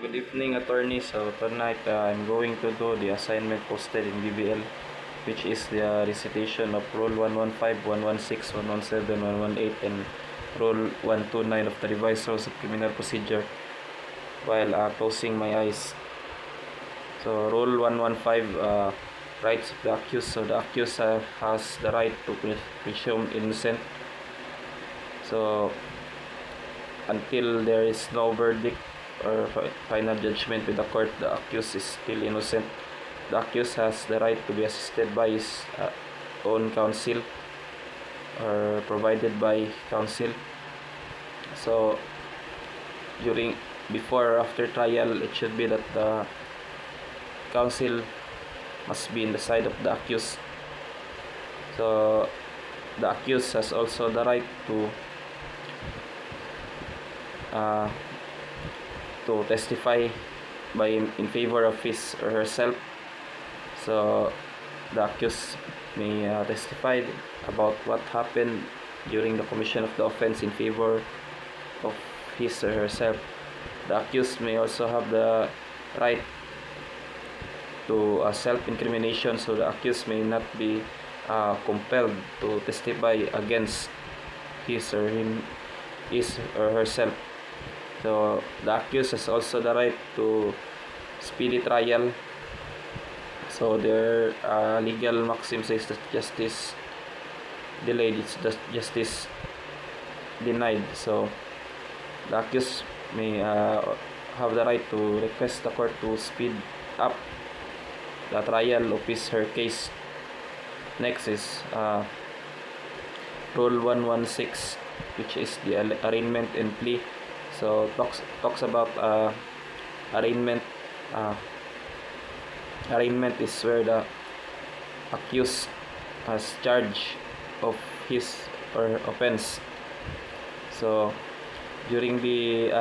Good evening, attorney. So tonight I'm going to do the assignment posted in BBL, which is the recitation of Rule 115, 116, 117, 118, and Rule 129 of the Revised Rules of Criminal Procedure while closing my eyes. So Rule 115, rights of the accused. So the accused has the right to presume innocent. So until there is no verdict or final judgment with the court, the accused is still innocent. The accused has the right to be assisted by his own counsel or provided by counsel. So before or after trial, it should be that the counsel must be in the side of the accused. So the accused has also the right to testify in favor of his or herself. So the accused may testify about what happened during the commission of the offense in favor of his or herself. The accused may also have the right to self-incrimination, so the accused may not be compelled to testify against his or herself. So the accused has also the right to speedy trial. So their legal maxim says that justice delayed is justice denied. So the accused may have the right to request the court to speed up the trial of his or her case. Next is Rule 116, which is the arraignment and plea. So talks about arraignment. Arraignment is where the accused has charge of his or her offense. So during the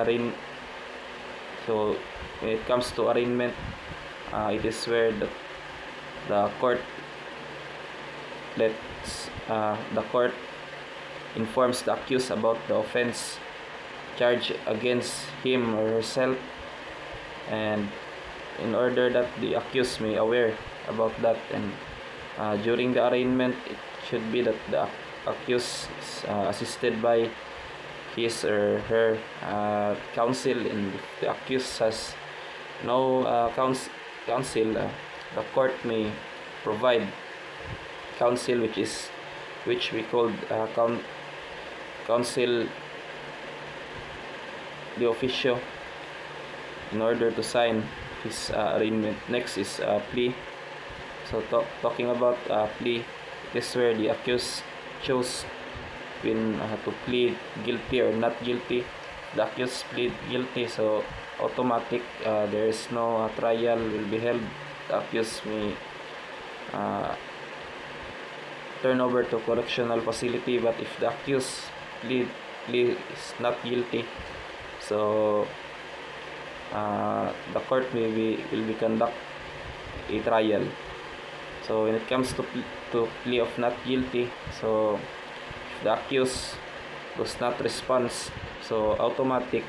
so when it comes to arraignment, it is where the court informs the accused about the offense charged against him or herself, and in order that the accused may aware about that, and during the arraignment, it should be that the accused is assisted by his or her counsel, and if the accused has no counsel, the court may provide counsel, which we call counsel de officio, in order to sign his arraignment. Next is plea. So talking about plea, this is where the accused chose when to plead guilty or not guilty. The accused plead guilty, so automatic, there is no trial will be held. The accused may turn over to correctional facility. But if the accused plea is not guilty, so the court will be conduct a trial. So when it comes to plea of not guilty, so if the accused does not respond, so automatic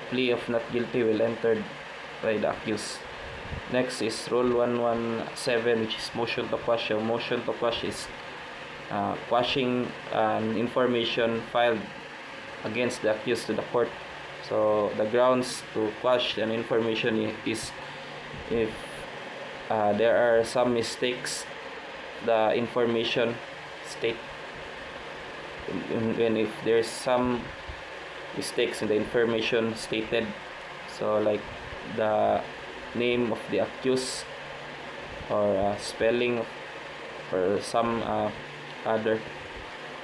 plea of not guilty will enter by the accused. Next is Rule 117, which is motion to quash. So motion to quash is quashing an information filed against the accused to the court. So the grounds to quash an information is if there are some mistakes the information state, when if there's some mistakes in the information stated, so like the name of the accused or spelling or some other.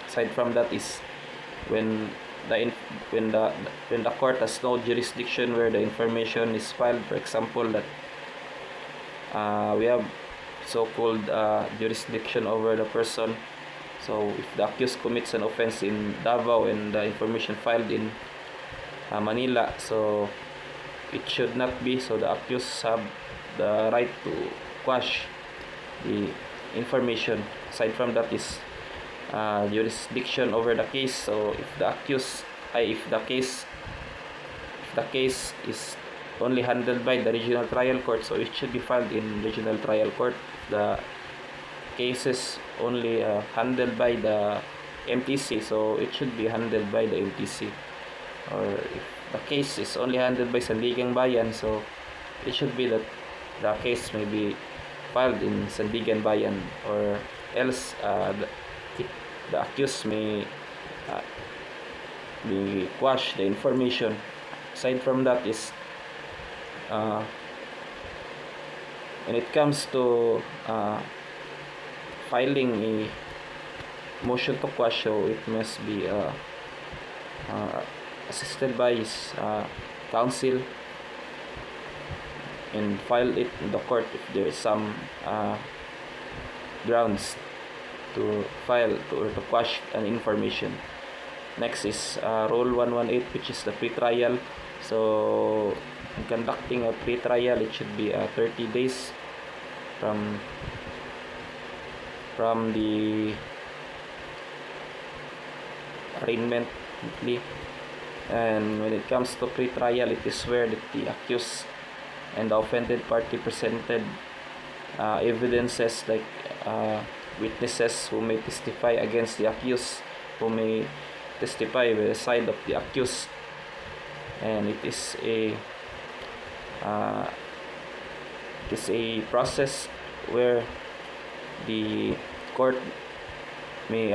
Aside from that is when the court has no jurisdiction where the information is filed. For example, that we have so-called jurisdiction over the person. So if the accused commits an offense in Davao and the information filed in Manila, so it should not be. So the accused have the right to quash the information. Aside from that is jurisdiction over the case. So if the case is only handled by the regional trial court, so it should be filed in regional trial court. The cases only handled by the MTC, so it should be handled by the MTC. Or if the case is only handled by Sandigan Bayan, so it should be that the case may be filed in Sandigan Bayan, or else the accused may quash the information. Aside from that is when it comes to filing a motion to quash, so it must be assisted by his counsel, and file it in the court if there is some grounds to file or to quash an information. Next is Rule 118, which is the pre-trial. So in conducting a pre-trial, it should be 30 days from the arraignment plea. And when it comes to pre-trial, it is where the accused and the offended party presented evidences, like witnesses who may testify against the accused, who may testify by the side of the accused, and it is a process where the court may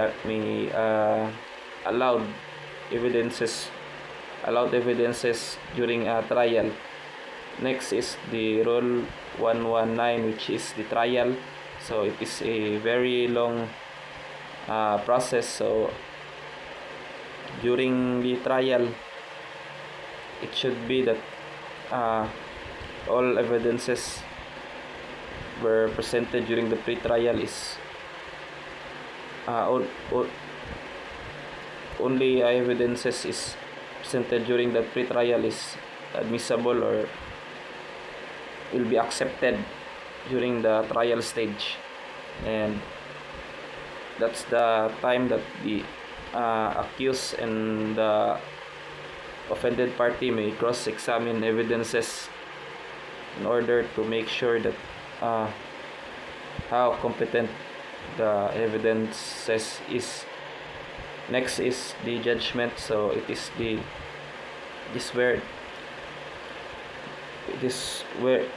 allowed evidences during a trial. Next is the Rule 119, which is the trial. So it is a very long process. So during the trial, it should be that all evidences were presented during the pre-trial is only evidences is presented during the pre-trial is admissible or will be accepted during the trial stage, and that's the time that the accused and the offended party may cross-examine evidences in order to make sure that how competent the evidences is. Next is the judgment. So it is where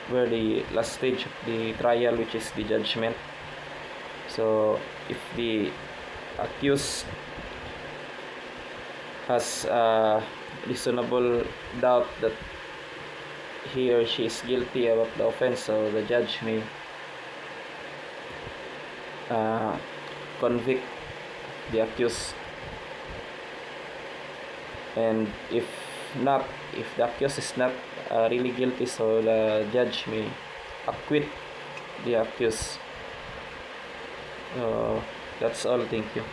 the last stage of the trial, which is the judgment. So if the accused has reasonable doubt that he or she is guilty of the offense, so the judge may convict the accused. And if the accused is not really guilty, so the judge may acquit the accused. That's all. Thank you.